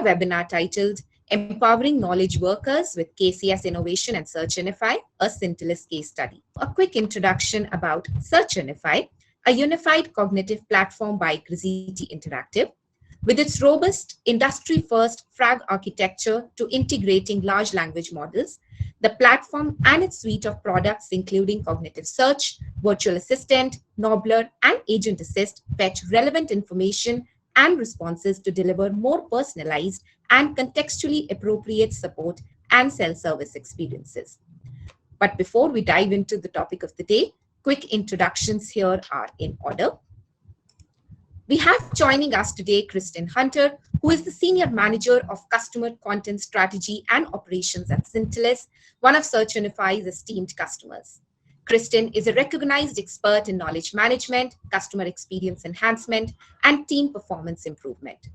webinar titled Empowering Knowledge Workers with KCS Innovation and SearchUnify, a Syntellis case study. A quick introduction about SearchUnify, a unified cognitive platform by Kristin Interactive. With its robust, industry-first FRAG architecture to integrating large language models, the platform and its suite of products, including cognitive search, virtual assistant, knowbler, and agent assist, fetch relevant information and responses to deliver more personalized and contextually appropriate support and self-service experiences. But before we dive into the topic of the day, quick introductions here are in order. We have joining us today Kristin Hunter, who is the Senior Manager of Customer Content Strategy and Operations at Syntellis, one of SearchUnify's esteemed customers. Kristin is a recognized expert in knowledge management, customer experience enhancement, and team performance improvement.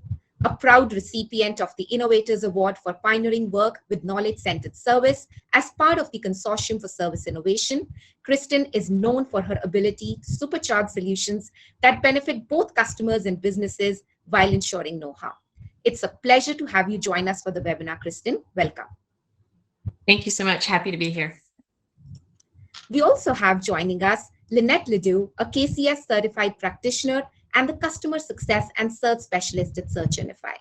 A proud recipient of the Innovators Award for pioneering work with knowledge-centered service as part of the Consortium for Service Innovation, Kristin is known for her ability to supercharge solutions that benefit both customers and businesses while ensuring no harm. It's a pleasure to have you join us for the webinar, Kristin. Welcome. Thank you so much. Happy to be here. We also have joining us Lynette Ledoux, a KCS certified practitioner and the customer success and search specialist at SearchUnify.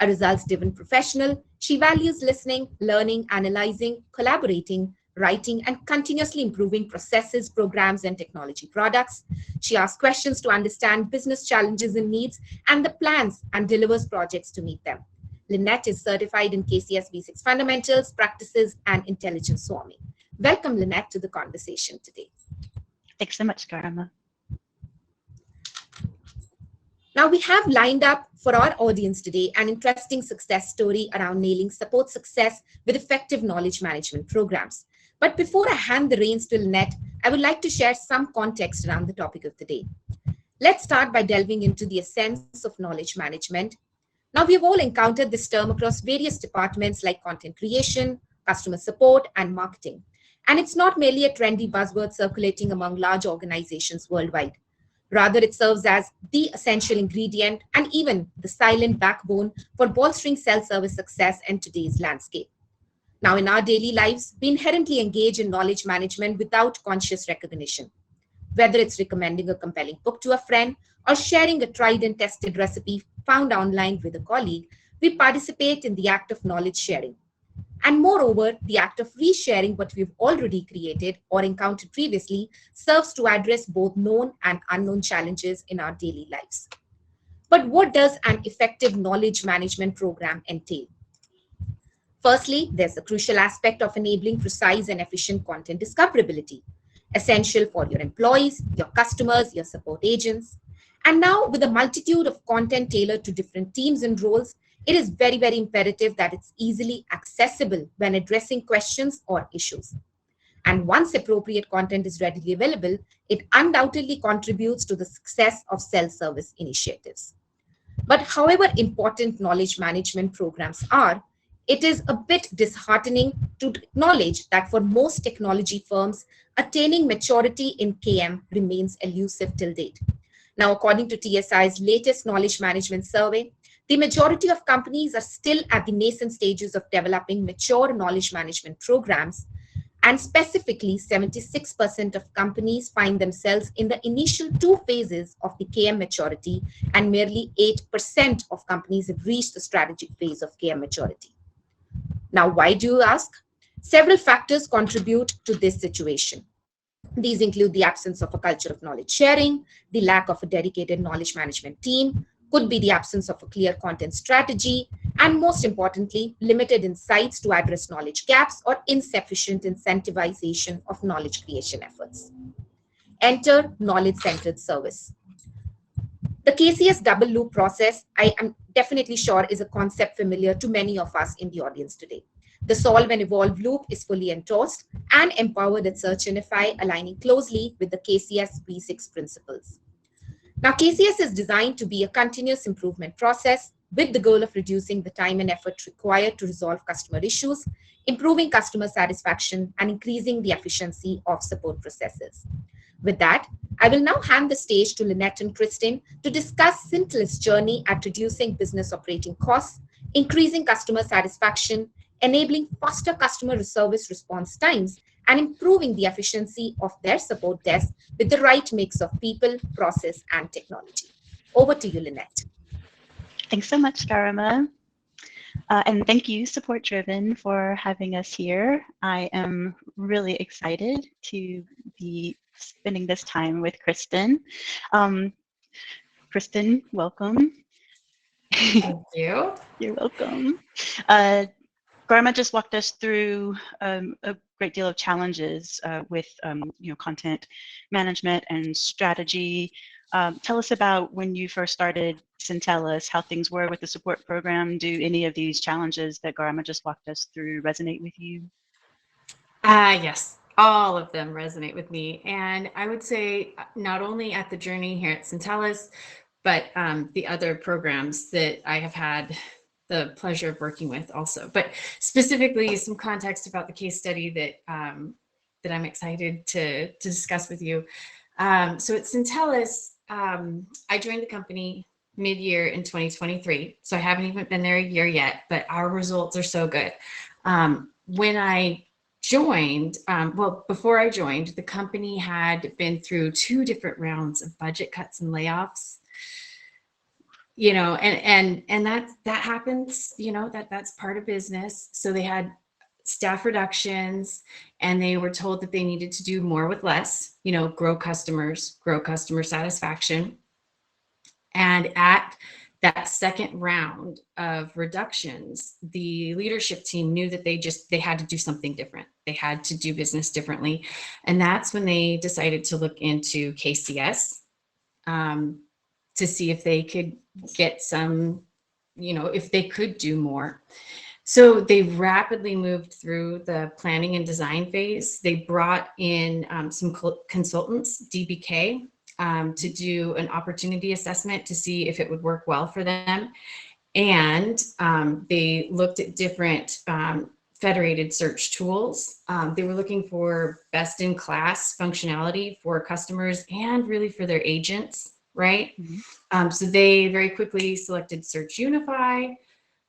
A results-driven professional, she values listening, learning, analyzing, collaborating, writing, and continuously improving processes, programs, and technology products. She asks questions to understand business challenges and needs and the plans and delivers projects to meet them. Lynette is certified in KCS V6 Fundamentals, Practices, and Intelligent Swarming. Welcome, Lynette, to the conversation today. Thanks so much, Garima. Now, we have lined up for our audience today an interesting success story around nailing support success with effective knowledge management programs. But before I hand the reins to Lynette, I would like to share some context around the topic of the day. Let's start by delving into the essence of knowledge management. Now, we've all encountered this term across various departments like content creation, customer support, and marketing. And it's not merely a trendy buzzword circulating among large organizations worldwide. Rather, it serves as the essential ingredient and even the silent backbone for bolstering self-service success in today's landscape. Now, in our daily lives, we inherently engage in knowledge management without conscious recognition. Whether it's recommending a compelling book to a friend or sharing a tried and tested recipe found online with a colleague, we participate in the act of knowledge sharing. And moreover, the act of resharing what we've already created or encountered previously serves to address both known and unknown challenges in our daily lives. But what does an effective knowledge management program entail? Firstly, there's a crucial aspect of enabling precise and efficient content discoverability, essential for your employees, your customers, your support agents. And now, with a multitude of content tailored to different teams and roles, it is very, very imperative that it's easily accessible when addressing questions or issues. And once appropriate content is readily available, it undoubtedly contributes to the success of self-service initiatives. But however important knowledge management programs are, it is a bit disheartening to acknowledge that for most technology firms, attaining maturity in KM remains elusive till date. Now, according to TSI's latest knowledge management survey, the majority of companies are still at the nascent stages of developing mature knowledge management programs, and specifically 76% of companies find themselves in the initial 2 phases of the KM maturity, and merely 8% of companies have reached the strategic phase of KM maturity. Now, why do you ask? Several factors contribute to this situation. These include the absence of a culture of knowledge sharing, the lack of a dedicated knowledge management team, could be the absence of a clear content strategy, and most importantly, limited insights to address knowledge gaps or insufficient incentivization of knowledge creation efforts. Enter knowledge-centered service. The KCS double loop process, I am definitely sure, is a concept familiar to many of us in the audience today. The solve and evolve loop is fully endorsed and empowered at SearchUnify, aligning closely with the KCS V6 principles. Now, KCS is designed to be a continuous improvement process with the goal of reducing the time and effort required to resolve customer issues, improving customer satisfaction, and increasing the efficiency of support processes. With that, I will now hand the stage to Lynette and Kristin to discuss Syntellis' journey at reducing business operating costs, increasing customer satisfaction, enabling faster customer service response times, and improving the efficiency of their support desk with the right mix of people, process, and technology. Over to you, Lynette. Thanks so much, Garima. And thank you, Support Driven, for having us here. I am really excited to be spending this time with Kristin. Kristin, welcome. Thank you. You're welcome. Garima just walked us through a great deal of challenges with content management and strategy. Tell us about when you first started Syntellis, how things were with the support program. Do any of these challenges that Garima just walked us through resonate with you? Yes, all of them resonate with me. And I would say not only at the journey here at Syntellis, but the other programs that I have had the pleasure of working with also. But specifically some context about the case study that I'm excited to discuss with you. So at Syntellis, I joined the company mid-year in 2023. So I haven't even been there a year yet, but our results are so good. When I joined, before I joined, the company had been through 2 different rounds of budget cuts and layoffs. And that happens, that's part of business. So they had staff reductions, and they were told that they needed to do more with less, grow customer satisfaction. And at that second round of reductions, the leadership team knew that they had to do something different. They had to do business differently. And that's when they decided to look into KCS to see if they could get some, if they could do more. So they rapidly moved through the planning and design phase. They brought in some consultants, DBK, to do an opportunity assessment to see if it would work well for them. And they looked at different federated search tools. They were looking for best-in-class functionality for customers and really for their agents, right? Mm-hmm. So they very quickly selected SearchUnify,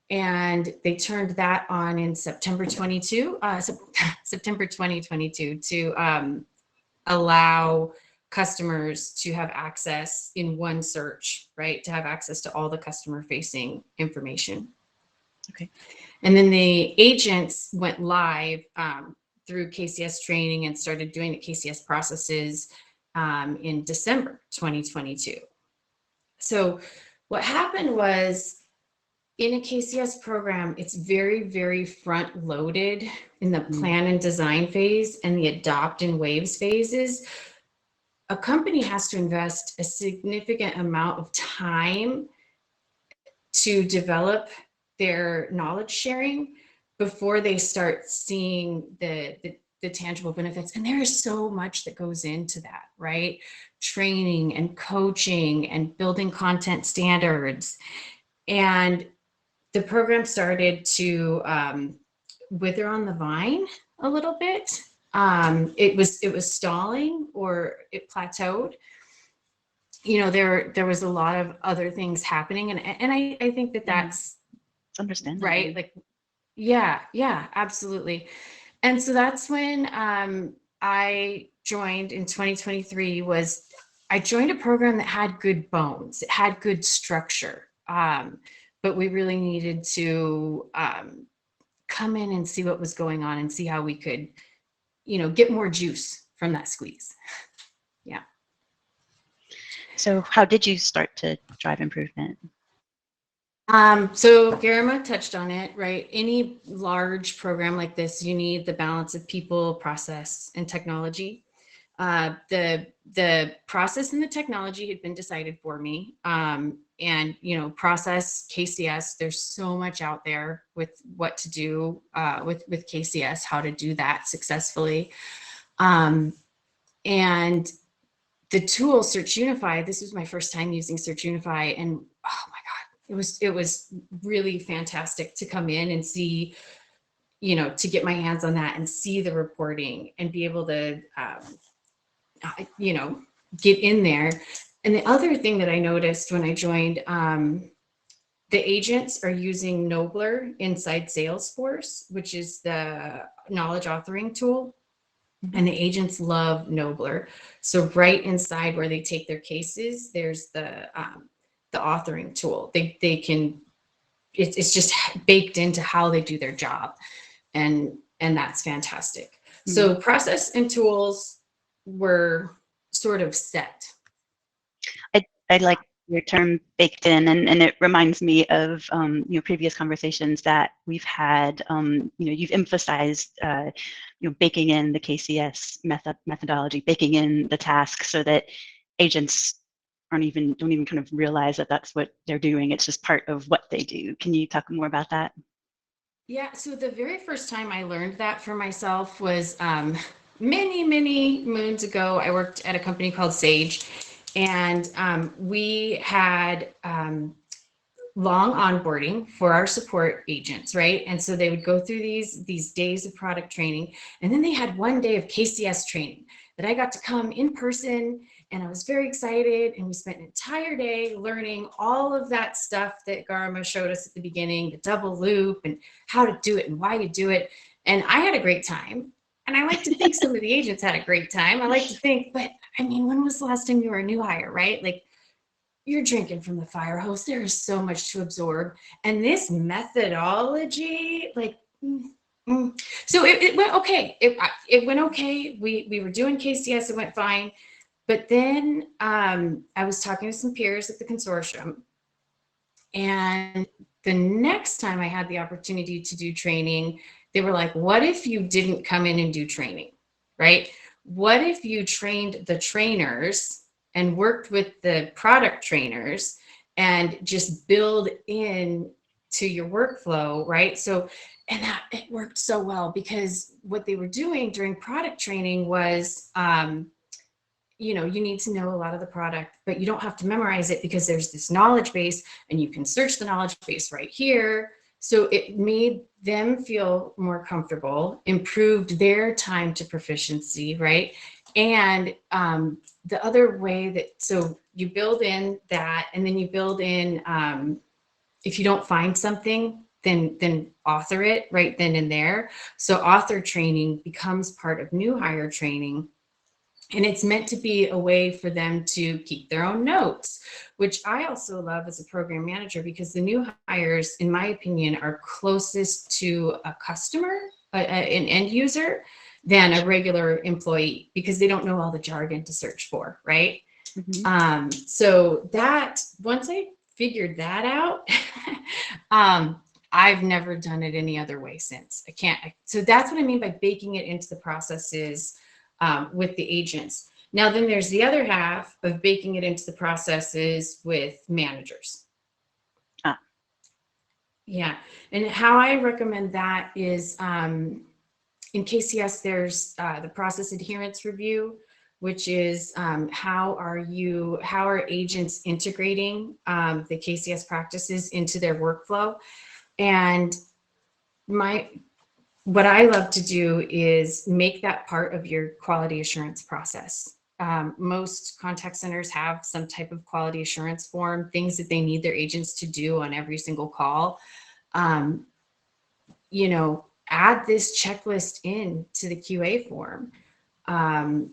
and they turned that on in September 2022 to allow customers to have access in one search, right? To have access to all the customer facing information. Okay. And then the agents went live through KCS training and started doing the KCS processes in December 2022. So what happened was, in a KCS program, it's very, very front loaded in the plan and design phase and the adopt and waves phases. A company has to invest a significant amount of time to develop their knowledge sharing before they start seeing the tangible benefits. And there is so much that goes into that, right? Training and coaching and building content standards. And the program started to wither on the vine a little bit. It was stalling, or it plateaued. There was a lot of other things happening, and I think that's understandable, right? Like, yeah, absolutely. And so that's when I joined in 2023. I joined a program that had good bones, it had good structure, but we really needed to come in and see what was going on and see how we could, get more juice from that squeeze. Yeah. So how did you start to drive improvement? So Garima touched on it, right? Any large program like this, you need the balance of people, process, and technology. The process and the technology had been decided for me. And, process, KCS, there's so much out there with what to do with KCS, how to do that successfully. And the tool SearchUnify, this was my first time using SearchUnify, and oh my God, it was really fantastic to come in and see, to get my hands on that and see the reporting and be able to, get in there. And the other thing that I noticed when I joined the agents are using Knowbler inside Salesforce, which is the knowledge authoring tool. And the agents love Knowbler. So right inside where they take their cases, there's the authoring tool. They can, it's just baked into how they do their job. And that's fantastic. So process and tools were sort of set. I like your term baked in, and it reminds me of previous conversations that we've had. You've emphasized baking in the KCS methodology, baking in the task, so that agents don't even kind of realize that that's what they're doing. It's just part of what they do. Can you talk more about that? Yeah, so the very first time I learned that for myself was many moons ago. I worked at a company called Sage, and we had long onboarding for our support agents, right? And so they would go through these days of product training, and then they had one day of KCS training that I got to come in person, and I was very excited, and we spent an entire day learning all of that stuff that Garma showed us at the beginning, the double loop and how to do it and why to do it. And I had a great time. And I like to think some of the agents had a great time. I like to think, but I mean, when was the last time you were a new hire, right? Like, you're drinking from the fire hose. There is so much to absorb. And this methodology, like, so it went okay. It went okay. We were doing KCS, it went fine. But then I was talking to some peers at the consortium, and the next time I had the opportunity to do training, they were like, what if you didn't come in and do training, right? What if you trained the trainers and worked with the product trainers and just build in to your workflow, right? So, and that it worked so well, because what they were doing during product training was, you need to know a lot of the product, but you don't have to memorize it, because there's this knowledge base and you can search the knowledge base right here. So it made them feel more comfortable, improved their time to proficiency, right? And the other way that, so you build in that, and then you build in, if you don't find something, then author it right then and there. So author training becomes part of new hire training. And it's meant to be a way for them to keep their own notes, which I also love as a program manager, because the new hires, in my opinion, are closest to a customer, an end user, than a regular employee, because they don't know all the jargon to search for, right? So that, once I figured that out, I've never done it any other way since. So that's what I mean by baking it into the processes with the agents. Now, then there's the other half of baking it into the processes with managers. Yeah. And how I recommend that is in KCS, there's the process adherence review, which is how are agents integrating the KCS practices into their workflow. And what I love to do is make that part of your quality assurance process. Most contact centers have some type of quality assurance form, things that they need their agents to do on every single call. Add this checklist in to the QA form. And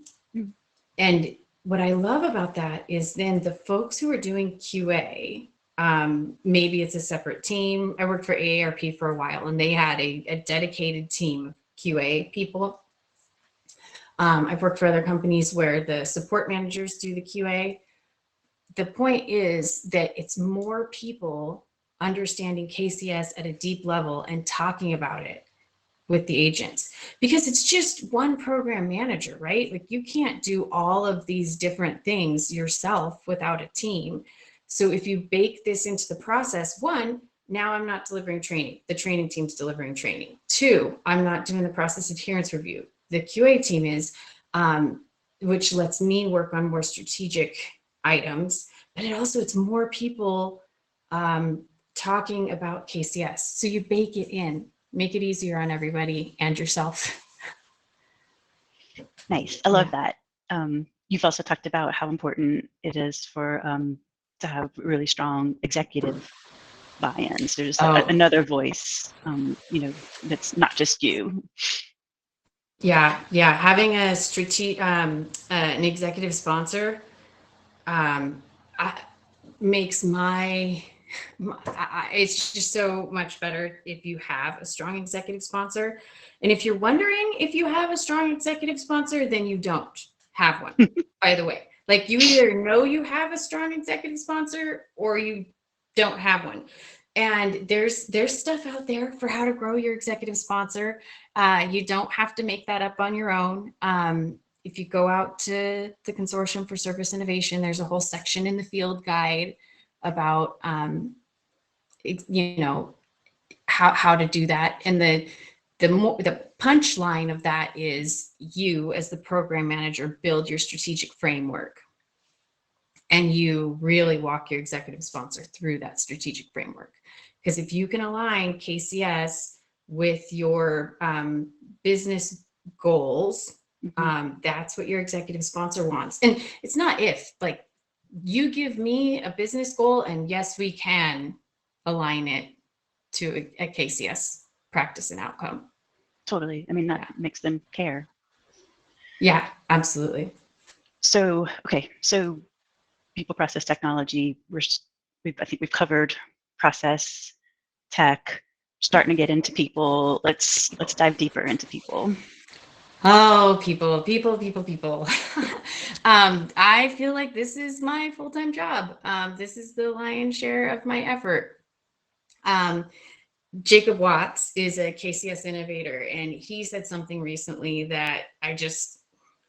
what I love about that is then the folks who are doing QA, maybe it's a separate team. I worked for AARP for a while, and they had a dedicated team of QA people. I've worked for other companies where the support managers do the QA. The point is that it's more people understanding KCS at a deep level and talking about it with the agents, because it's just one program manager, right? Like, you can't do all of these different things yourself without a team. So if you bake this into the process, one, now I'm not delivering training. The training team's delivering training. Two, I'm not doing the process adherence review. The QA team is, which lets me work on more strategic items, but it's more people talking about KCS. So you bake it in, make it easier on everybody and yourself. Nice. I love that. You've also talked about how important it is for to have really strong executive buy-ins. There's Oh. another voice, you know, that's not just you. Yeah, having a an executive sponsor makes it's just so much better if you have a strong executive sponsor. And if you're wondering if you have a strong executive sponsor, then you don't have one. By the way, like, you either know you have a strong executive sponsor or you don't have one. And there's stuff out there for how to grow your executive sponsor. You don't have to make that up on your own. If you go out to the Consortium for Service Innovation, there's a whole section in the field guide about, you know, how to do that. And the punchline of that is, you as the program manager build your strategic framework, and you really walk your executive sponsor through that strategic framework. Because if you can align KCS with your business goals, that's what your executive sponsor wants. And it's not if, like, you give me a business goal, and yes, we can align it to a KCS practice and outcome. Totally. I mean, that makes them care. Yeah, absolutely. So, okay. So people, process, technology, I think we've covered process, tech, starting to get into people. Let's dive deeper into people. Oh, people. I feel like this is my full-time job. This is the lion's share of my effort. Jacob Watts is a KCS innovator, and he said something recently that I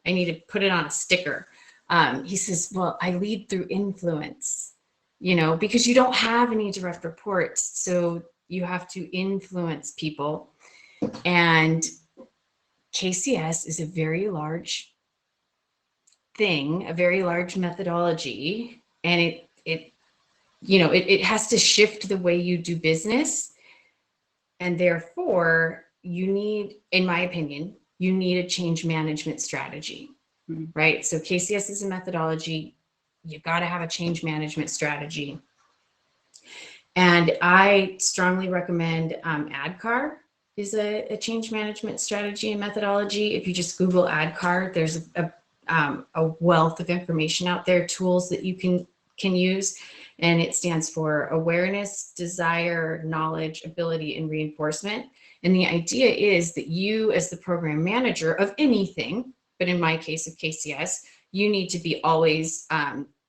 need to put it on a sticker. He says, well, I lead through influence, you know, because you don't have any direct reports. So you have to influence people. And KCS is a very large thing, a very large methodology. And it has to shift the way you do business. And therefore, you need, in my opinion, you need a change management strategy. Right? So KCS is a methodology. You got to have a change management strategy. And I strongly recommend ADKAR is a change management strategy and methodology. If you just Google ADKAR, there's a wealth of information out there, tools that you can use. And it stands for awareness, desire, knowledge, ability, and reinforcement. And the idea is that you, as the program manager of anything, but in my case of KCS, you need to be always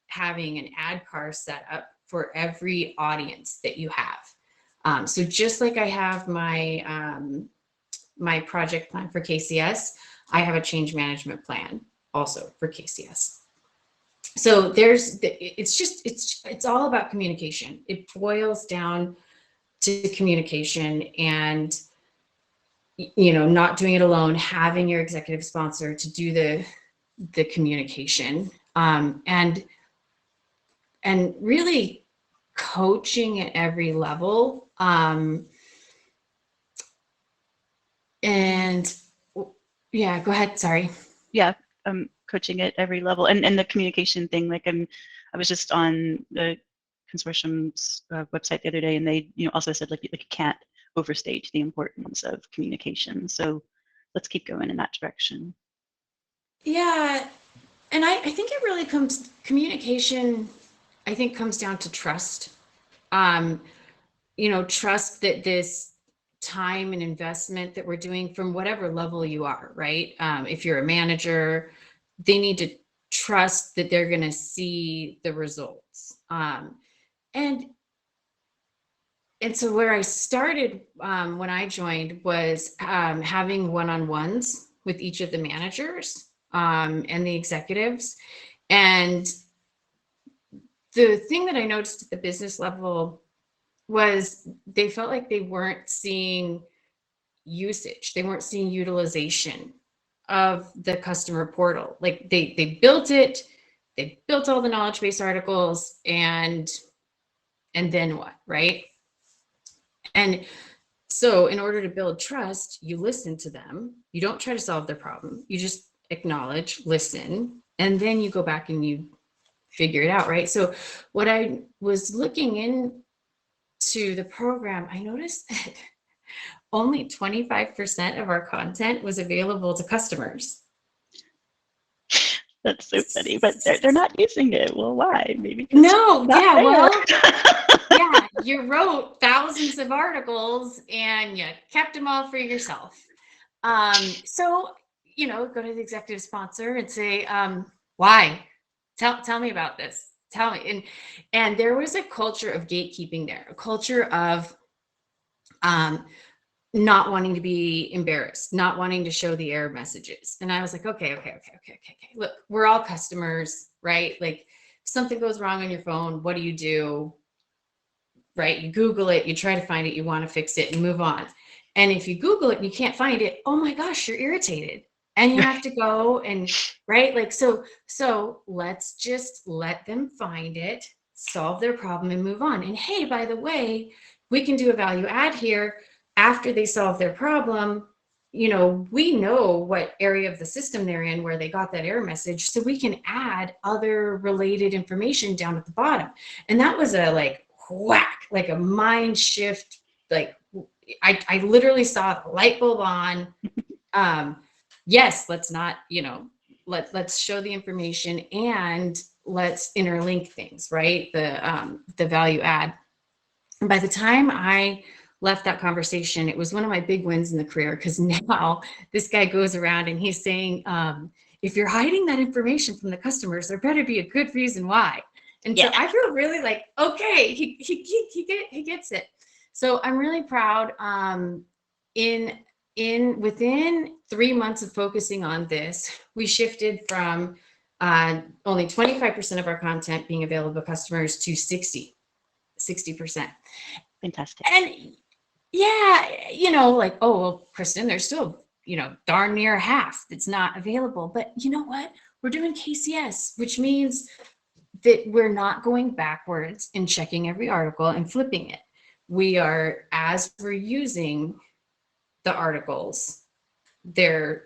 having an ADKAR set up for every audience that you have. So just like I have my project plan for KCS, I have a change management plan also for KCS. So it's all about communication. It boils down to communication, and not doing it alone, having your executive sponsor to do the communication, and really coaching at every level. And yeah, go ahead. Sorry. Yeah. Coaching at every level, and the communication thing. Like, I was just on the consortium's website the other day, and they also said like you can't overstate the importance of communication. So let's keep going in that direction. Yeah, and I think it really communication, I think, comes down to trust. Trust that this time and investment that we're doing, from whatever level you are, right? If you're a manager, they need to trust that they're going to see the results. And so where I started when I joined was having one-on-ones with each of the managers and the executives. And the thing that I noticed at the business level was they felt like they weren't seeing usage. They weren't seeing utilization of the customer portal. Like they built it, they built all the knowledge base articles, and then what, right? And so in order to build trust, you listen to them. You don't try to solve their problem. You just acknowledge, listen, and then you go back and you figure it out, right? So what I was looking to the program, I noticed that only 25% of our content was available to customers. That's so funny, but they're not using it. Well, why? Maybe no, yeah, fair. well, yeah, you wrote thousands of articles and you kept them all for yourself. So, you know, go to the executive sponsor and say, why? Tell me about this. Tell me. And there was a culture of gatekeeping there, a culture of not wanting to be embarrassed, not wanting to show the error messages. And I was like, okay. Look, we're all customers, right? Like, if something goes wrong on your phone, what do? Right? You Google it, you try to find it, you want to fix it and move on. And if you Google it and you can't find it, oh my gosh, you're irritated. And you have to go and, right? Like, so let's just let them find it, solve their problem and move on. And hey, by the way, we can do a value add here. After they solve their problem, you know, we know what area of the system they're in where they got that error message. So we can add other related information down at the bottom. And that was a like whack, like a mind shift. Like I literally saw the light bulb on. Yes, let's not, you know, let's show the information and let's interlink things, right? The value add. And by the time I left that conversation, it was one of my big wins in the career, because now this guy goes around and he's saying, if you're hiding that information from the customers, there better be a good reason why. And so I feel really like, okay, he gets it. So I'm really proud. Within 3 months of focusing on this, we shifted from only 25% of our content being available to customers to 60%. Fantastic. And yeah, you know, like, oh, well, Kristin, there's still, you know, darn near half that's not available. But you know what? We're doing KCS, which means that we're not going backwards and checking every article and flipping it. We are, as we're using the articles, they're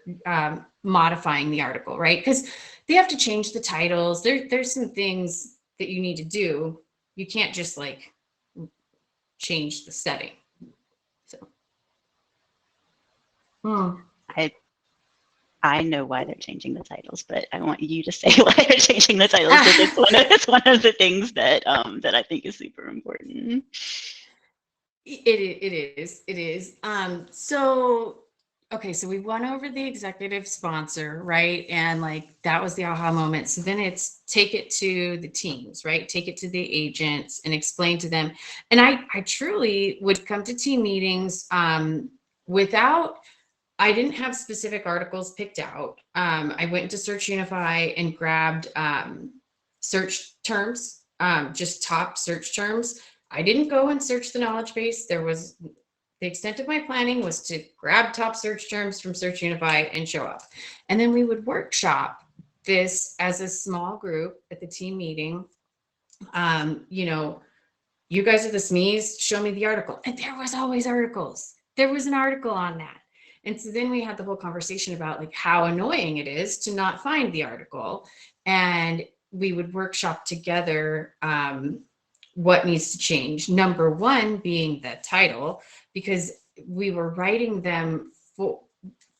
modifying the article, right? Because they have to change the titles. There's some things that you need to do. You can't just like change the setting. So I know why they're changing the titles, but I want you to say why they're changing the titles, because it's one of the things that that I think is super important. It is. So okay, so we went over the executive sponsor, right? And like that was the aha moment. So then it's take it to the teams, right? Take it to the agents and explain to them. And I truly would come to team meetings without, I didn't have specific articles picked out. I went into SearchUnify and grabbed search terms, just top search terms. I didn't go and search the knowledge base. The extent of my planning was to grab top search terms from SearchUnify and show up. And then we would workshop this as a small group at the team meeting. You know, you guys are the SMEs, show me the article. And there was always articles. There was an article on that. And so then we had the whole conversation about like how annoying it is to not find the article. And we would workshop together what needs to change. Number one being the title, because we were writing them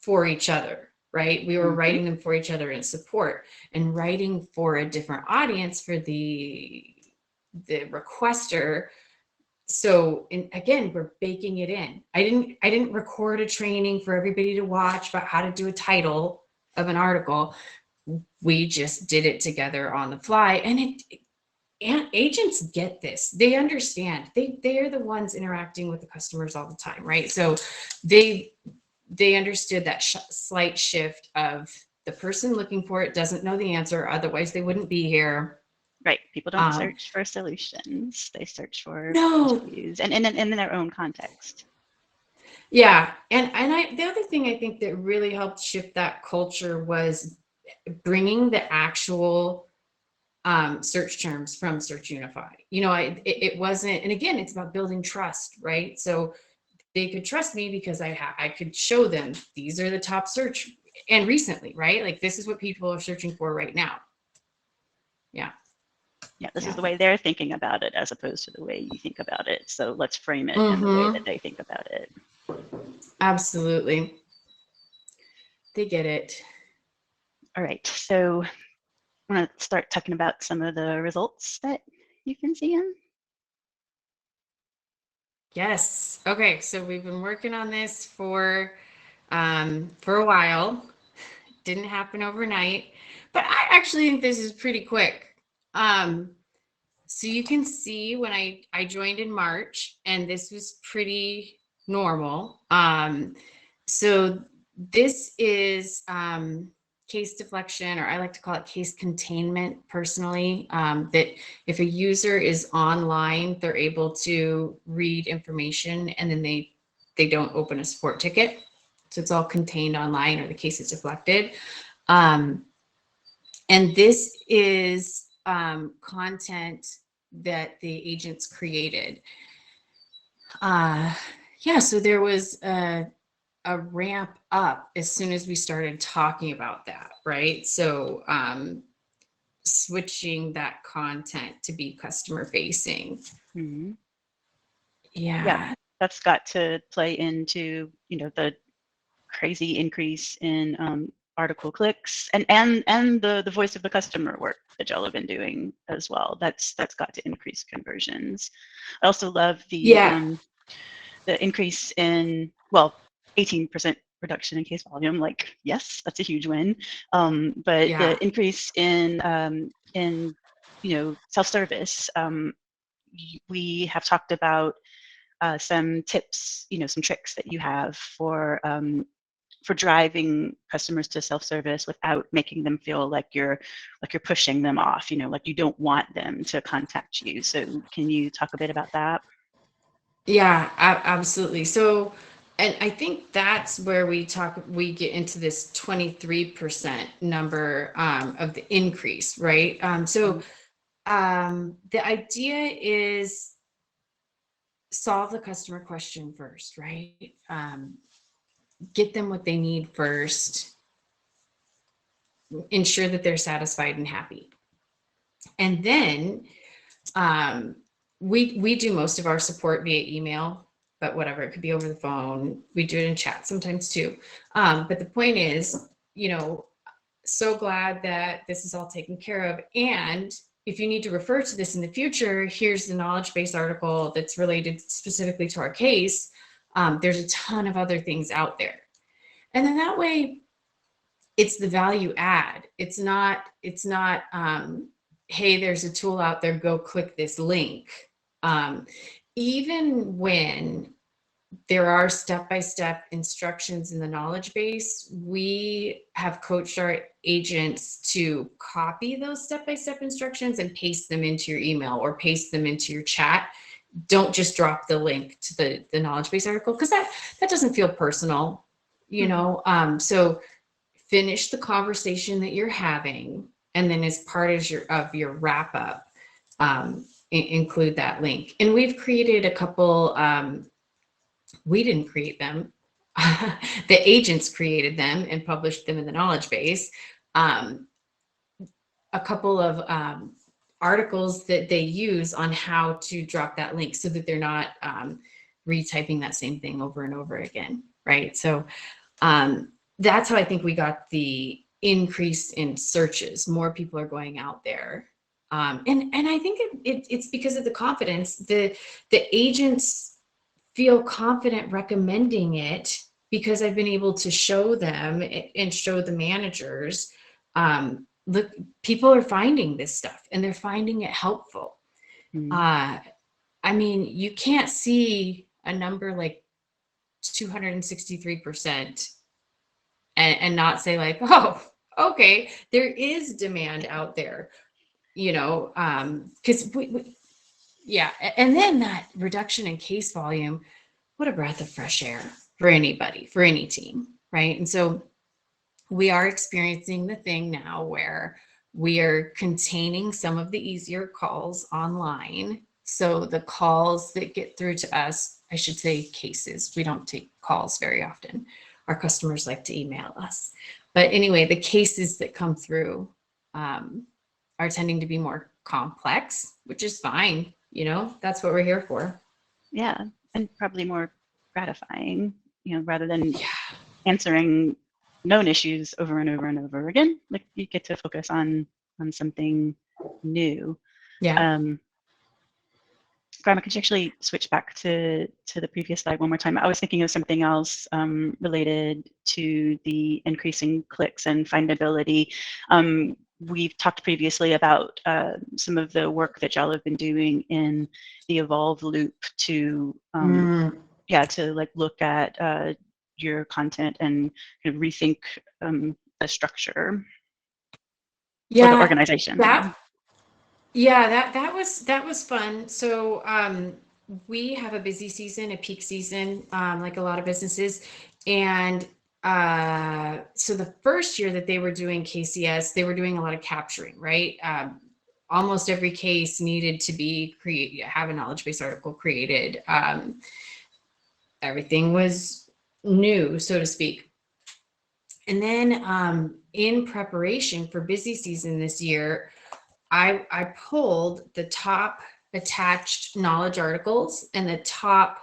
for each other, right? We were writing them for each other in support, and writing for a different audience for the requester. So, and again, we're baking it in. I didn't record a training for everybody to watch about how to do a title of an article. We just did it together on the fly, and agents get this. They understand. They are the ones interacting with the customers all the time, right? So they understood that slight shift of the person looking for it doesn't know the answer, otherwise they wouldn't be here. Right. People don't search for solutions. They search for issues and in their own context. Yeah. And the other thing I think that really helped shift that culture was bringing the actual search terms from SearchUnify. You know, it wasn't, and again, it's about building trust, right? So they could trust me because I could show them these are the top search, and recently, right? Like this is what people are searching for right now. Yeah. Yeah, this is Yeah. the way they're thinking about it as opposed to the way you think about it. So let's frame it in the way that they think about it. Absolutely. They get it. All right, so I'm going to start talking about some of the results that you've been seeing. Yes. Okay. So we've been working on this for a while. Didn't happen overnight, but I actually think this is pretty quick. So you can see when I joined in March, and this was pretty normal. So this is case deflection, or I like to call it case containment personally, that if a user is online, they're able to read information and then they don't open a support ticket. So it's all contained online, or the case is deflected. And this is content that the agents created. Yeah, so there was a ramp up as soon as we started talking about that, right? So switching that content to be customer facing. Mm-hmm. Yeah. Yeah, that's got to play into, you know, the crazy increase in article clicks and the voice of the customer work that y'all have been doing as well. That's got to increase conversions. I also love the increase in, well, 18% reduction in case volume. Like, yes, that's a huge win. But the increase in you know, self-service. We have talked about some tips, you know, some tricks that you have for driving customers to self-service without making them feel like you're pushing them off, you know, like you don't want them to contact you. So can you talk a bit about that? Yeah, absolutely. So, and I think that's where we get into this 23% number of the increase, right? So the idea is solve the customer question first, right? Get them what they need first, ensure that they're satisfied and happy. And then we do most of our support via email, but whatever, it could be over the phone. We do it in chat sometimes too. But the point is, you know, so glad that this is all taken care of. And if you need to refer to this in the future, here's the knowledge base article that's related specifically to our case. There's a ton of other things out there. And then that way, it's the value add. It's not, hey, there's a tool out there, go click this link. Even when there are step-by-step instructions in the knowledge base, we have coached our agents to copy those step-by-step instructions and paste them into your email or paste them into your chat. Don't just drop the link to the knowledge base article, because that doesn't feel personal, you know. So finish the conversation that you're having, and then as part of your wrap up, include that link. And we've created a couple. We didn't create them. The agents created them and published them in the knowledge base. A couple of articles that they use on how to drop that link so that they're not retyping that same thing over and over again, right? So that's how I think we got the increase in searches. More people are going out there. And I think it's because of the confidence. The agents feel confident recommending it because I've been able to show them and show the managers, look, people are finding this stuff and they're finding it helpful. I mean, you can't see a number like 263% and not say like, oh, okay, there is demand out there, you know, because yeah. And then that reduction in case volume, what a breath of fresh air for anybody, for any team, right? And so we are experiencing the thing now where we are containing some of the easier calls online. So the calls that get through to us, I should say cases, we don't take calls very often. Our customers like to email us. But anyway, the cases that come through are tending to be more complex, which is fine. You know, that's what we're here for. Yeah, and probably more gratifying, rather than answering known issues over and over and over again. Like, you get to focus on something new. Yeah. Grandma, could you actually switch back to the previous slide one more time? I was thinking of something else related to the increasing clicks and findability. We've talked previously about some of the work that y'all have been doing in the evolve loop to to like look at your content and kind of rethink the structure or the organization. That was fun. So we have a busy season, a peak season, like a lot of businesses. And so the first year that they were doing KCS, they were doing a lot of capturing, right? Almost every case needed to have a knowledge base article created. Everything was new, so to speak. And then in preparation for busy season this year, I pulled the top attached knowledge articles and the top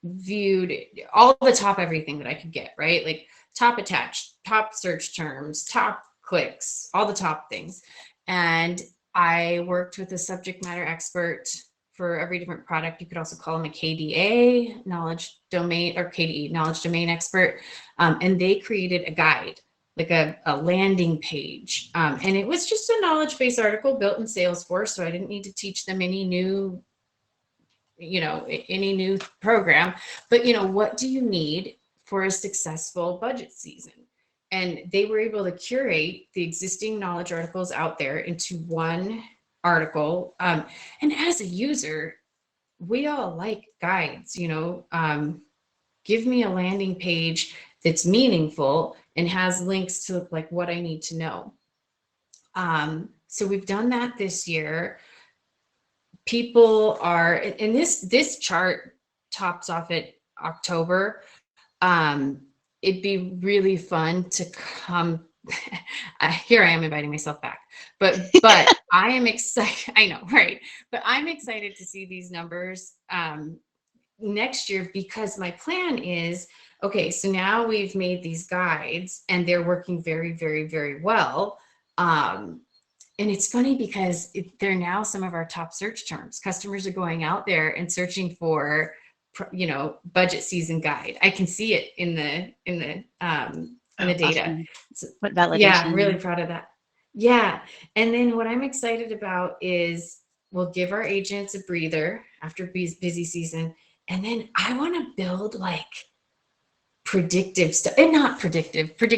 viewed, all the top everything that I could get, right? Like top attached, top search terms, top clicks, all the top things. And I worked with a subject matter expert for every different product. You could also call them a KDA, knowledge domain, or KDE, knowledge domain expert. And they created a guide, like a landing page. And it was just a knowledge base article built in Salesforce. So I didn't need to teach them any new program, but what do you need for a successful budget season? And they were able to curate the existing knowledge articles out there into one article. And as a user, we all like guides, give me a landing page that's meaningful and has links to like what I need to know. So we've done that this year. People are, and this chart tops off at October. It'd be really fun to come. Here I am inviting myself back, but I am excited. I know, right? But I'm excited to see these numbers next year, because my plan is, okay, so now we've made these guides and they're working very, very, very well. And it's funny because they're now some of our top search terms. Customers are going out there and searching for, budget season guide. I can see it in the data. Awesome. What validation. Yeah, I'm really proud of that. Yeah. And then what I'm excited about is we'll give our agents a breather after busy season. And then I want to build like predictive stuff, and not predictive, but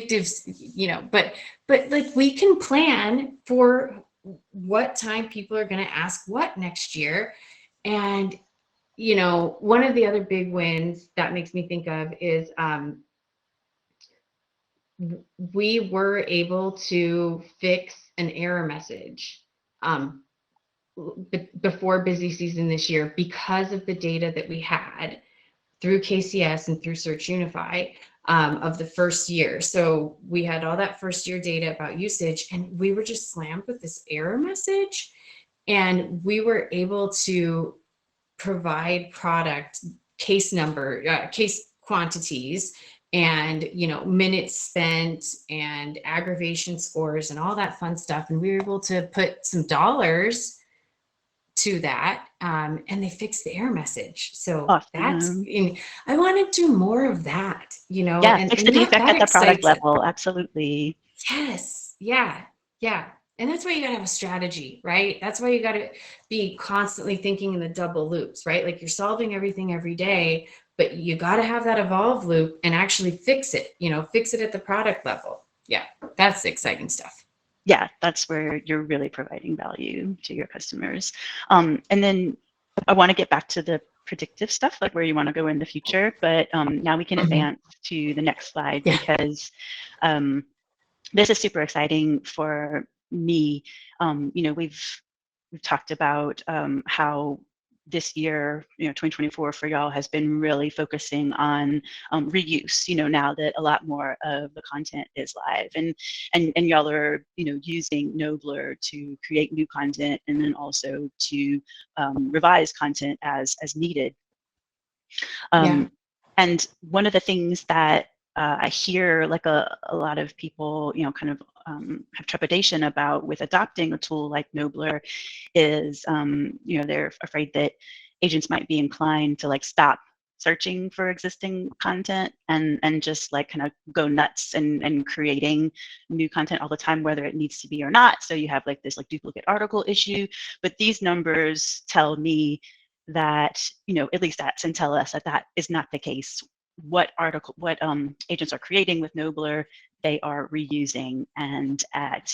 like we can plan for what time people are going to ask what next year. And, one of the other big wins that makes me think of is we were able to fix an error message before busy season this year because of the data that we had through KCS and through SearchUnify of the first year. So we had all that first year data about usage, and we were just slammed with this error message. And we were able to provide product case number, case quantities, and minutes spent and aggravation scores and all that fun stuff. And we were able to put some dollars to that, and they fixed the error message. So awesome. I want to do more of that, and fix the defect at the product level. Absolutely. Yes. Yeah. And that's why you got to have a strategy, right? That's why you got to be constantly thinking in the double loops, right? Like you're solving everything every day, but you got to have that evolve loop and actually fix it, fix it at the product level. Yeah. That's the exciting stuff. Yeah, that's where you're really providing value to your customers. And then I want to get back to the predictive stuff, like where you want to go in the future. But now we can advance to the next slide, because this is super exciting for me. We've talked about how this year, 2024 for y'all has been really focusing on reuse, now that a lot more of the content is live, and y'all are, using knowbler to create new content and then also to revise content as needed. And one of the things that I hear like a lot of people, kind of have trepidation about with adopting a tool like knowbler is, they're afraid that agents might be inclined to like stop searching for existing content and just like kind of go nuts and creating new content all the time, whether it needs to be or not. So you have like this like duplicate article issue. But these numbers tell me that, at least at Syntellis, that is not the case. What agents are creating with knowbler, they are reusing and at,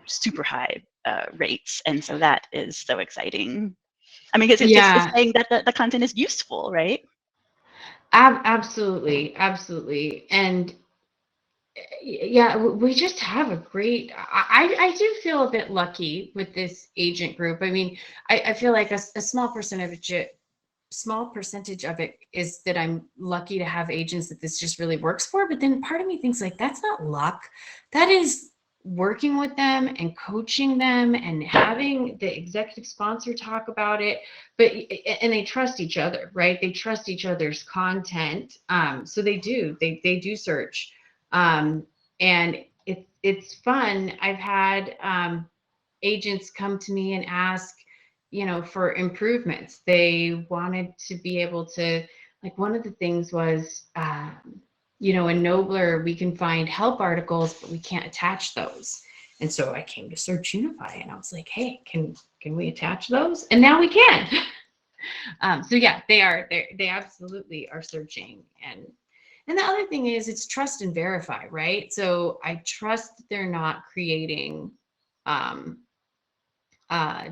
super high rates. And so that is so exciting. I mean, because it's saying that the content is useful, right? Absolutely. And yeah, we just have a great, I do feel a bit lucky with this agent group. I mean, I feel like a small percentage of it is that I'm lucky to have agents that this just really works for. But then part of me thinks like, that's not luck. That is working with them and coaching them and having the executive sponsor talk about it. And they trust each other, right? They trust each other's content. So they do search. And it's fun. I've had agents come to me and ask, for improvements. They wanted to be able to, like, one of the things was, in knowbler, we can find help articles, but we can't attach those. And so I came to SearchUnify and I was like, hey, can we attach those? And now we can. So yeah, they absolutely are searching. And the other thing is it's trust and verify, right? So I trust that they're not creating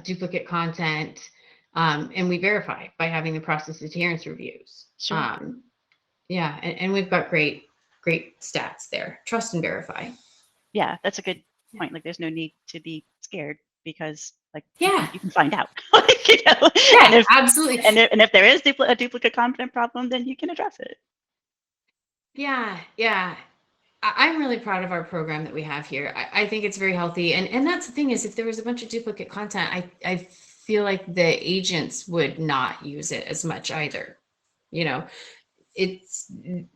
duplicate content, and we verify by having the process adherence reviews. Sure. And we've got great stats there. Trust and verify. Yeah, that's a good point. Like, there's no need to be scared because, like, you can find out. Yeah, absolutely. And if there is a duplicate content problem, then you can address it. Yeah. I'm really proud of our program that we have here. I think it's very healthy. And that's the thing is, if there was a bunch of duplicate content, I feel like the agents would not use it as much either.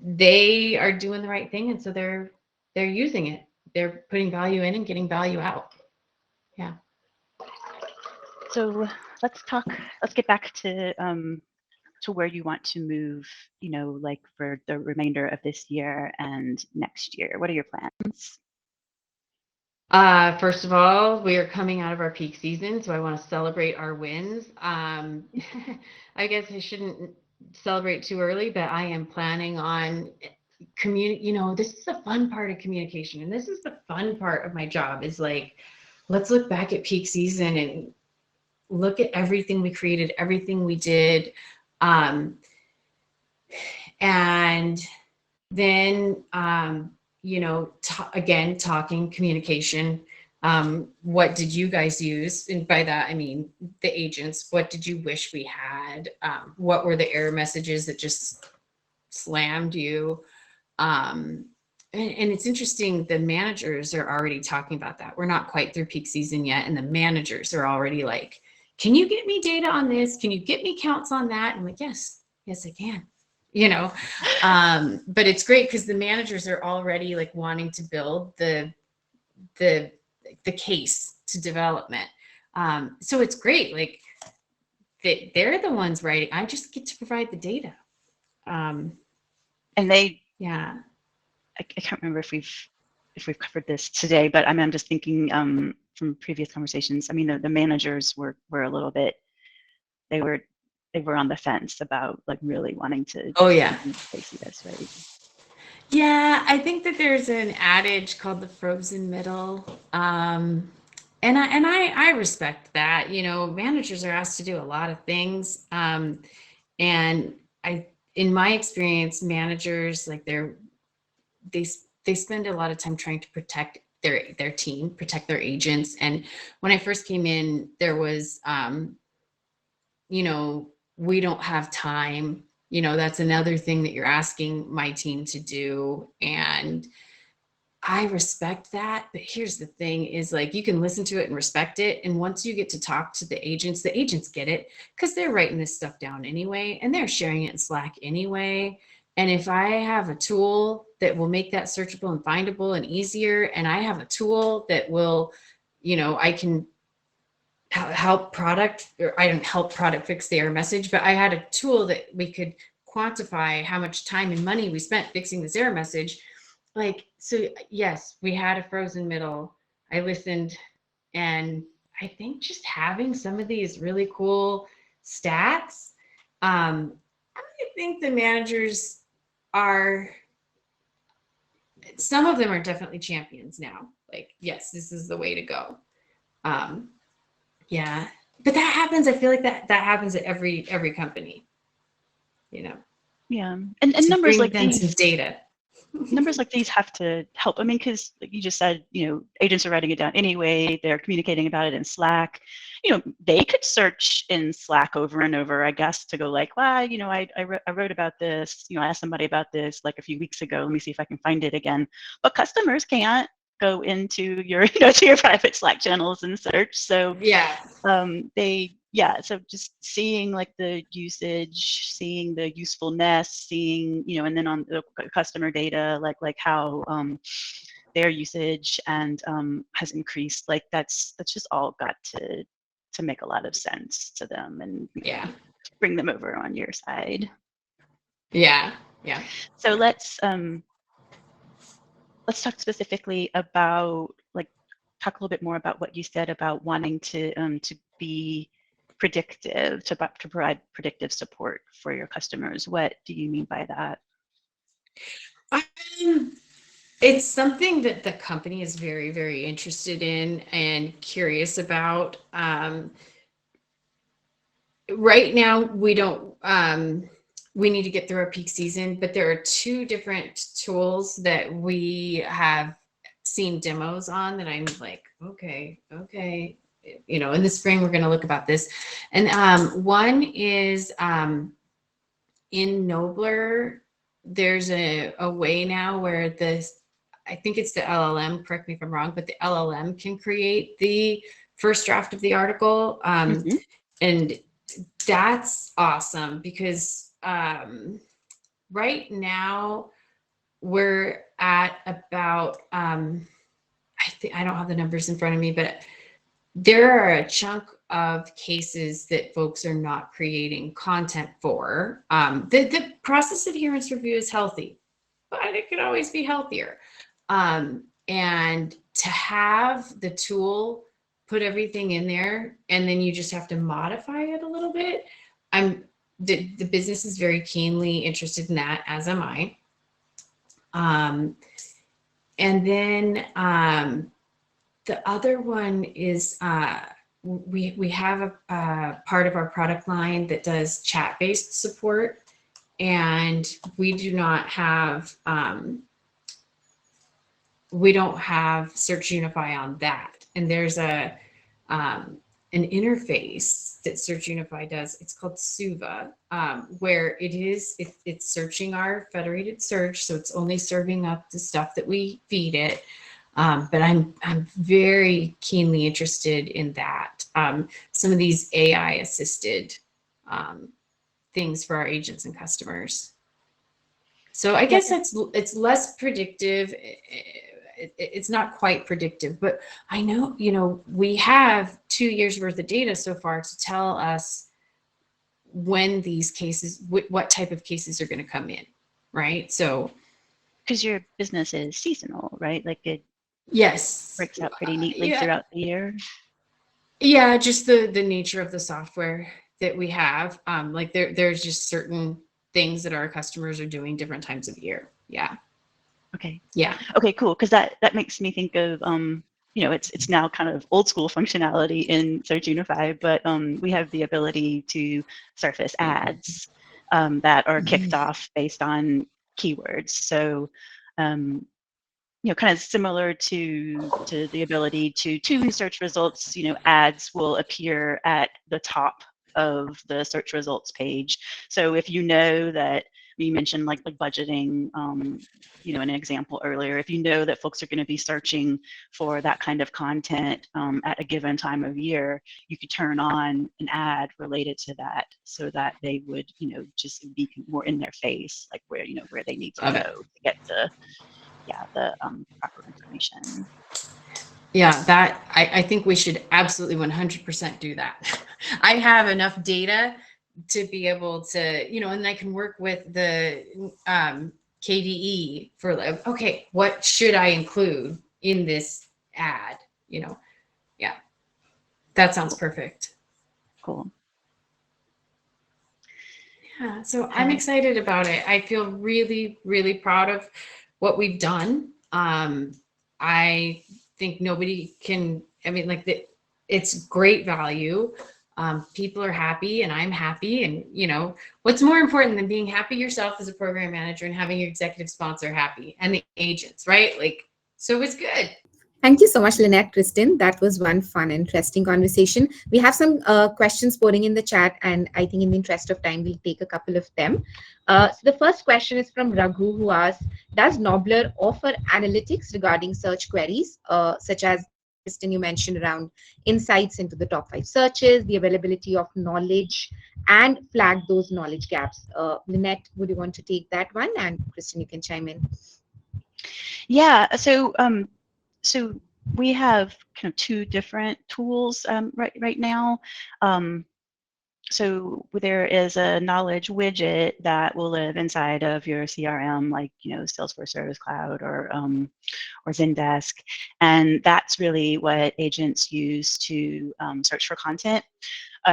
They are doing the right thing. And so they're using it. They're putting value in and getting value out. Yeah. So let's get back to where you want to move, like for the remainder of this year and next year. What are your plans? First of all, we are coming out of our peak season, so I want to celebrate our wins. I guess I shouldn't celebrate too early, but I am planning on this is the fun part of communication, and this is the fun part of my job is like, let's look back at peak season and look at everything we created, everything we did. And then, again, talking communication. What did you guys use? And by that, I mean, the agents, what did you wish we had? What were the error messages that just slammed you? And it's interesting, the managers are already talking about that. We're not quite through peak season yet. And the managers are already like, can you get me data on this? Can you get me counts on that? And I'm like, yes, I can, but it's great because the managers are already like wanting to build the case to development. So it's great. Like they're the ones writing. I just get to provide the data. And they, yeah, I can't remember if we've covered this today, but I'm just thinking from previous conversations. I mean, the managers were a little bit, they were on the fence about like really wanting to. Oh yeah. KCS, right? Yeah, I think that there's an adage called the frozen middle. And I respect that. Managers are asked to do a lot of things. And in my experience, managers, like they spend a lot of time trying to protect their team, protect their agents. And when I first came in, there was we don't have time. That's another thing that you're asking my team to do. And I respect that. But here's the thing is, like, you can listen to it and respect it. And once you get to talk to the agents get it, because they're writing this stuff down anyway, and they're sharing it in Slack anyway. And if I have a tool that will make that searchable and findable and easier, and I have a tool that will, I can help product, or I didn't help product fix the error message, but I had a tool that we could quantify how much time and money we spent fixing this error message. Like, so yes, we had a frozen middle. I listened, and I think just having some of these really cool stats, I think the managers some of them are definitely champions now. Like, yes, this is the way to go. Yeah, but that happens. I feel like that happens at every company, Yeah, and numbers like them these, some data. Numbers like these have to help. I mean, because like you just said, agents are writing it down anyway. They're communicating about it in Slack. They could search in Slack over and over, I guess, to go like, well, I wrote about this. I asked somebody about this like a few weeks ago. Let me see if I can find it again. But customers can't go into your, to your private Slack channels and search. So yeah, so just seeing like the usage, seeing the usefulness, seeing, and then on the customer data, like how their usage and has increased, like that's just all got to make a lot of sense to them, and bring them over on your side. Yeah. So let's talk specifically about, talk a little bit more about what you said about wanting to be predictive, to provide predictive support for your customers. What do you mean by that? It's something that the company is very, very interested in and curious about. Right now, we don't. We need to get through our peak season, but there are 2 different tools that we have seen demos on that I'm like, okay. In the spring, we're going to look about this. And one is in knowbler. There's a way now where I think it's the LLM, correct me if I'm wrong, but the LLM can create the first draft of the article. And that's awesome, because right now we're at about, I don't have the numbers in front of me, but there are a chunk of cases that folks are not creating content for. The process adherence review is healthy, but it could always be healthier. And to have the tool put everything in there, and then you just have to modify it a little bit. The business is very keenly interested in that, as am I. And then the other one is we have a part of our product line that does chat-based support, and we don't have SearchUnify on that. And there's an interface that SearchUnify does. It's called Suva, where it's searching our federated search, so it's only serving up the stuff that we feed it. But I'm very keenly interested in that. Some of these AI assisted things for our agents and customers. So I guess it's less predictive. It's not quite predictive, but I know, we have 2 years worth of data so far to tell us when these cases, what type of cases are going to come in, right? So, because your business is seasonal, right? Like it breaks out pretty neatly throughout the year. Yeah, just the nature of the software that we have. Like there's just certain things that our customers are doing different times of year. Yeah. Okay. Yeah. Okay, cool. Because that makes me think of it's now kind of old school functionality in SearchUnify, but we have the ability to surface ads that are kicked off based on keywords. So kind of similar to the ability to tune search results. Ads will appear at the top of the search results page. So if you know that, you mentioned like budgeting, an example earlier, if you know that folks are going to be searching for that kind of content at a given time of year, you could turn on an ad related to that so that they would, just be more in their face, like where they need to go to get the proper information. Yeah, that I think we should absolutely 100% do that. I have enough data to be able to, and I can work with the KDE for like, okay, what should I include in this ad? Yeah, that sounds perfect. Cool. Yeah, so I'm excited about it. I feel really, really proud of what we've done. I think nobody can, it's great value. People are happy and I'm happy. And, what's more important than being happy yourself as a program manager and having your executive sponsor happy and the agents, right? So it's good. Thank you so much, Lynette, Kristin. That was one fun, interesting conversation. We have some questions pouring in the chat, and I think in the interest of time, we'll take a couple of them. So the first question is from Raghu, who asks, does Knowbler offer analytics regarding search queries, such as, Kristin, you mentioned around insights into the top 5 searches, the availability of knowledge, and flag those knowledge gaps? Lynette, would you want to take that one? And Kristin, you can chime in. Yeah, so we have kind of 2 different tools right now. So there is a knowledge widget that will live inside of your CRM, like Salesforce Service Cloud or Zendesk, and that's really what agents use to search for content.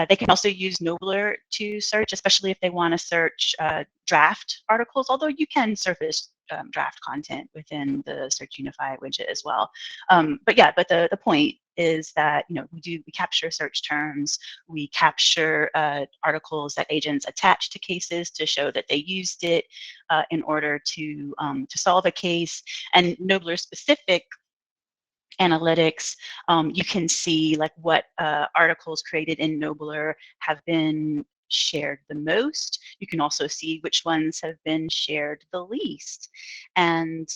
They can also use Knowbler to search, especially if they want to search draft articles, although you can surface draft content within the SearchUnify widget as well. But the point is that we capture search terms, we capture articles that agents attach to cases to show that they used it in order to solve a case, and Knowbler specific analytics, you can see like what articles created in Knowbler have been shared the most. You can also see which ones have been shared the least. And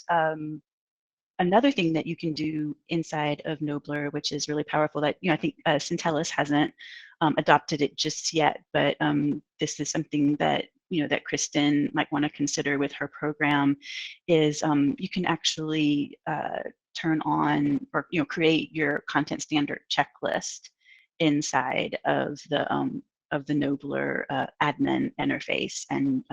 another thing that you can do inside of Knowbler, which is really powerful, that I think Syntellis hasn't adopted it just yet, but this is something that that Kristin might want to consider with her program, is you can actually turn on or create your content standard checklist inside of the Knowbler admin interface and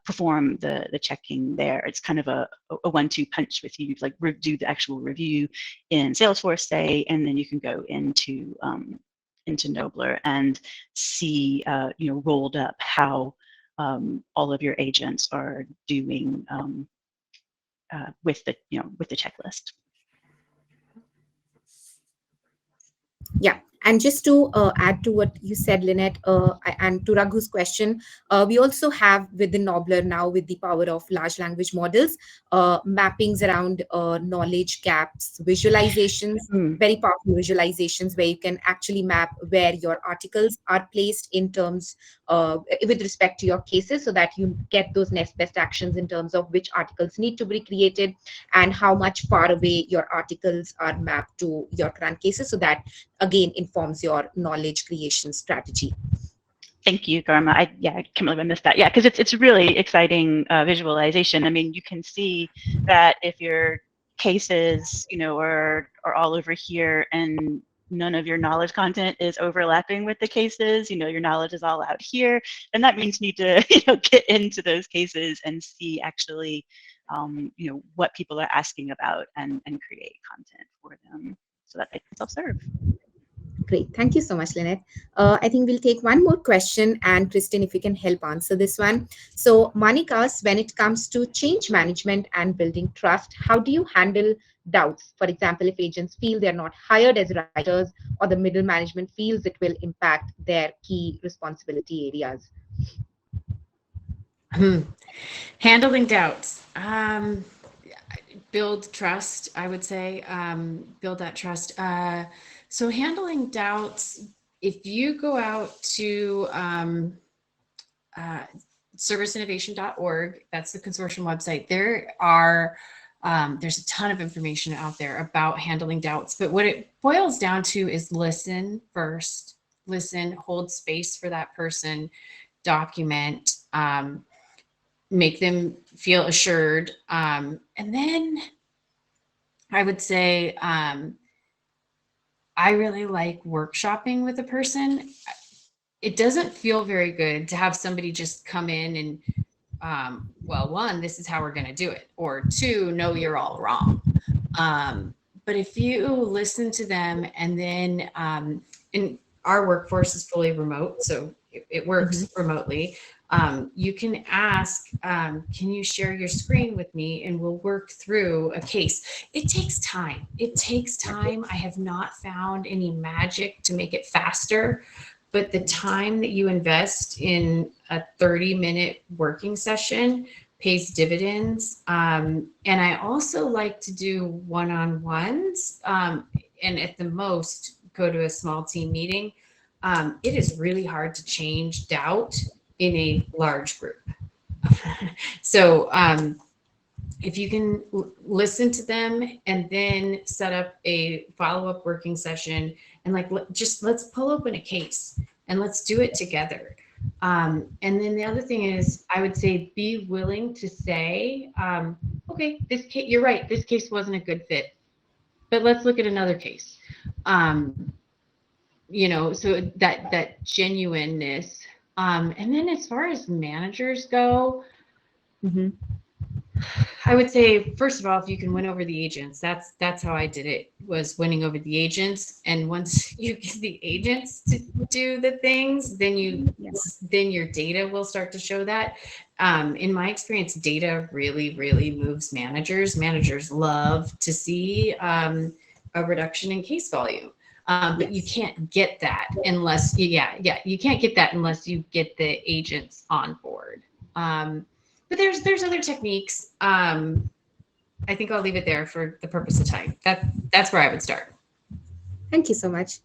perform the checking there. It's kind of a 1-2 punch with you, like do the actual review in Salesforce, say, and then you can go into Knowbler and see rolled up how all of your agents are doing with the checklist. Yeah. And just to add to what you said, Lynette, and to Raghu's question, we also have within Knowbler now, with the power of large language models, mappings around knowledge gaps, visualizations, very powerful visualizations where you can actually map where your articles are placed in terms with respect to your cases, so that you get those next best actions in terms of which articles need to be created and how much far away your articles are mapped to your current cases, so that again informs your knowledge creation strategy. Thank you, Garma. I can't believe I missed that. Yeah, because it's really exciting visualization. I mean, you can see that if your cases, are all over here and none of your knowledge content is overlapping with the cases, your knowledge is all out here, and that means you need to, get into those cases and see actually, what people are asking about and create content for them so that they can self-serve. Great. Thank you so much, Lynette. I think we'll take one more question, and Kristin, if you can help answer this one. So Manik asks, when it comes to change management and building trust, how do you handle doubts? For example, if agents feel they're not hired as writers, or the middle management feels it will impact their key responsibility areas. Handling doubts. Build trust, I would say. Build that trust. So handling doubts, if you go out to serviceinnovation.org, that's the consortium website, there's a ton of information out there about handling doubts, but what it boils down to is listen first, hold space for that person, document, make them feel assured. And then I would say, I really like workshopping with a person. It doesn't feel very good to have somebody just come in and, well, one, this is how we're going to do it, or two, no, you're all wrong. But if you listen to them, and then, and our workforce is fully remote, so it works remotely. You can ask, can you share your screen with me, and we'll work through a case. It takes time. I have not found any magic to make it faster, but the time that you invest in a 30-minute working session pays dividends. And I also like to do one-on-ones, and at the most go to a small team meeting. It is really hard to change doubt in a large group. So if you can listen to them and then set up a follow-up working session, and let's pull open a case and let's do it together. And then the other thing is, I would say, be willing to say, okay, this case, you're right, this case wasn't a good fit, but let's look at another case. So that genuineness. And then as far as managers go, I would say, first of all, if you can win over the agents, that's how I did it, was winning over the agents. And once you get the agents to do the things, then your data will start to show that. In my experience, data really, really moves managers. Managers love to see a reduction in case volume. But you can't get that unless you can't get that unless you get the agents on board. But there's other techniques. I think I'll leave it there for the purpose of time. That's where I would start. Thank you so much.